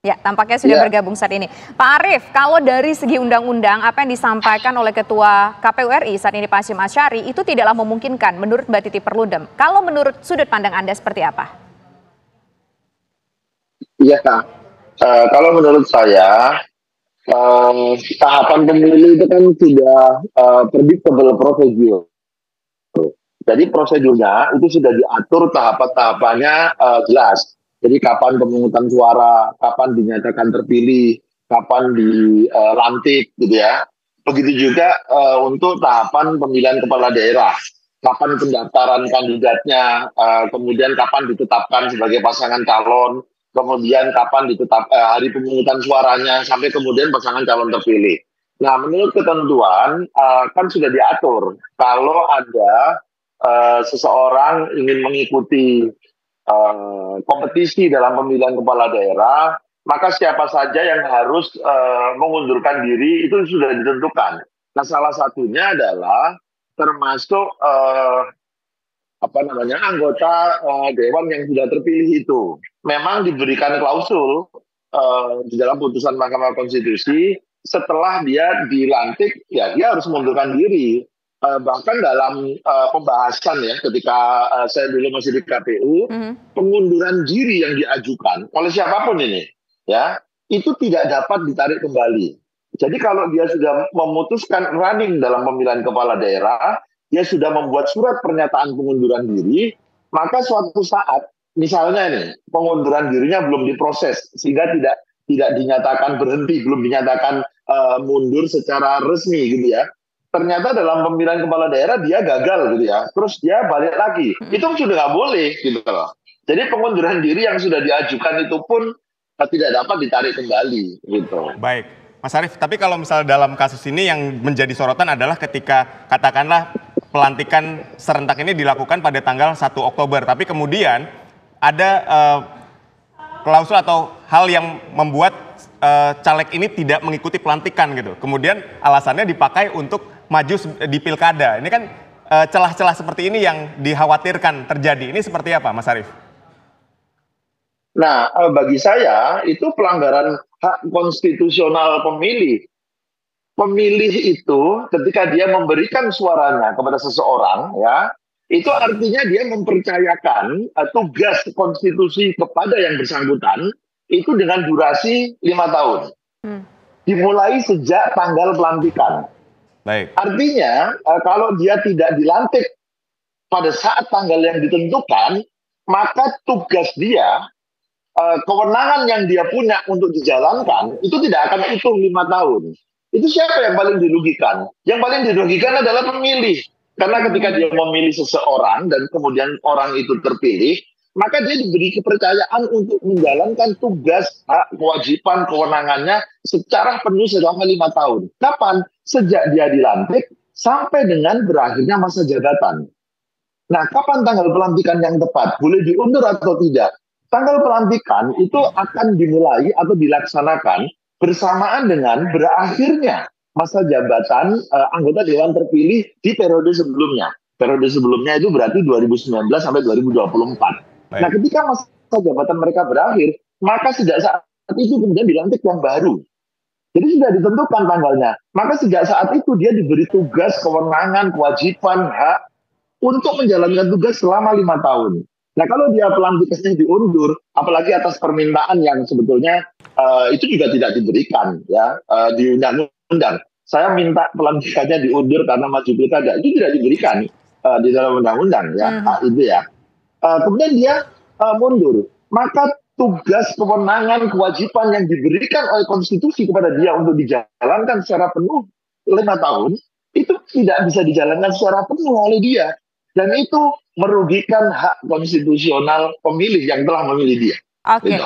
Ya, tampaknya sudah Iya, bergabung saat ini. Pak Arief, kalau dari segi undang-undang, apa yang disampaikan oleh Ketua KPU RI saat ini Pak Hasyim Asyari itu tidaklah memungkinkan menurut Mbak Titi Perludem. Kalau menurut sudut pandang Anda seperti apa? iya Kak. Kalau menurut saya, tahapan pemilu itu kan sudah predictable procedure. Jadi prosedurnya itu sudah diatur tahapan-tahapannya jelas. Jadi kapan pemungutan suara, kapan dinyatakan terpilih, kapan dilantik, gitu ya. Begitu juga untuk tahapan pemilihan kepala daerah. Kapan pendaftaran kandidatnya, kemudian kapan ditetapkan sebagai pasangan calon, kemudian kapan hari pemungutan suaranya, sampai kemudian pasangan calon terpilih. Nah, menurut ketentuan kan sudah diatur kalau ada seseorang ingin mengikuti kompetisi dalam pemilihan kepala daerah, maka siapa saja yang harus mengundurkan diri itu sudah ditentukan. Nah, salah satunya adalah termasuk anggota dewan yang sudah terpilih itu. Memang diberikan klausul di dalam putusan Mahkamah Konstitusi setelah dia dilantik, ya dia harus mengundurkan diri. Bahkan dalam pembahasan ya ketika saya dulu masih di KPU, pengunduran diri yang diajukan oleh siapapun ini ya itu tidak dapat ditarik kembali. Jadi kalau dia sudah memutuskan running dalam pemilihan kepala daerah, dia sudah membuat surat pernyataan pengunduran diri, maka suatu saat misalnya nih pengunduran dirinya belum diproses sehingga tidak dinyatakan berhenti, belum dinyatakan mundur secara resmi gitu ya. Ternyata dalam pemilihan kepala daerah dia gagal gitu ya, terus dia balik lagi, itu sudah nggak boleh gitu loh. Jadi pengunduran diri yang sudah diajukan itu pun tidak dapat ditarik kembali gitu. Baik, Mas Arief, tapi kalau misalnya dalam kasus ini yang menjadi sorotan adalah ketika katakanlah pelantikan serentak ini dilakukan pada tanggal 1 Oktober, tapi kemudian ada klausul atau hal yang membuat caleg ini tidak mengikuti pelantikan gitu. Kemudian alasannya dipakai untuk maju di pilkada. Ini kan celah-celah seperti ini yang dikhawatirkan terjadi. Ini seperti apa, Mas Arief? Nah, bagi saya itu pelanggaran hak konstitusional pemilih. Pemilih itu ketika dia memberikan suaranya kepada seseorang, ya, itu artinya dia mempercayakan tugas konstitusi kepada yang bersangkutan itu dengan durasi 5 tahun. Dimulai sejak tanggal pelantikan. Baik. Artinya kalau dia tidak dilantik pada saat tanggal yang ditentukan, maka tugas dia, kewenangan yang dia punya untuk dijalankan itu tidak akan utuh 5 tahun. Itu siapa yang paling dirugikan? Yang paling dirugikan adalah pemilih. Karena ketika dia memilih seseorang dan kemudian orang itu terpilih, maka dia diberi kepercayaan untuk menjalankan tugas, hak, kewajiban, kewenangannya secara penuh selama 5 tahun. Kapan? Sejak dia dilantik sampai dengan berakhirnya masa jabatan. Nah, kapan tanggal pelantikan yang tepat? Boleh diundur atau tidak? Tanggal pelantikan itu akan dimulai atau dilaksanakan bersamaan dengan berakhirnya masa jabatan anggota dewan terpilih di periode sebelumnya. Periode sebelumnya itu berarti 2019 sampai 2024. Baik. Nah, ketika masa jabatan mereka berakhir, maka sejak saat itu kemudian dilantik yang baru. Jadi sudah ditentukan tanggalnya. Maka sejak saat itu dia diberi tugas, kewenangan, kewajiban, hak untuk menjalankan tugas selama 5 tahun. Nah, kalau dia pelantikannya diundur, apalagi atas permintaan yang sebetulnya itu juga tidak diberikan ya di undang-undang. Saya minta pelantikannya diundur karena maju pilkada, itu tidak diberikan di dalam undang-undang ya, itu ya. Kemudian dia mundur, maka tugas, kewenangan, kewajiban yang diberikan oleh konstitusi kepada dia untuk dijalankan secara penuh 5 tahun, itu tidak bisa dijalankan secara penuh oleh dia. Dan itu merugikan hak konstitusional pemilih yang telah memilih dia. Oke. Gitu.